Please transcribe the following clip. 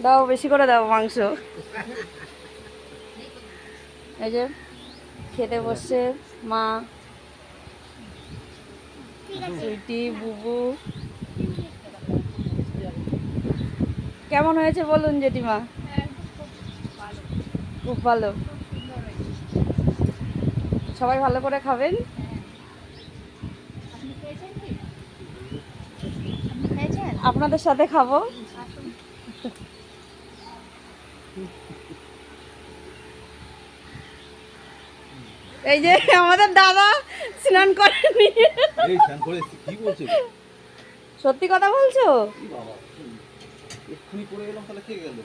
দাও, বেশি করে দাও মাংস। এই যে খেতে বসছে মা, সুইটি, বুবু। কেমন হয়েছে বলুন জেঠিমা? খুব ভালো। সবাই ভালো করে খাবেন। আপনাদের সাথে খাবো। এই যে আমাদের দাদা স্নান করেনি। সত্যি কথা বলছো? এক্ষুনি পড়ে গেলাম, তাহলে কে গেল?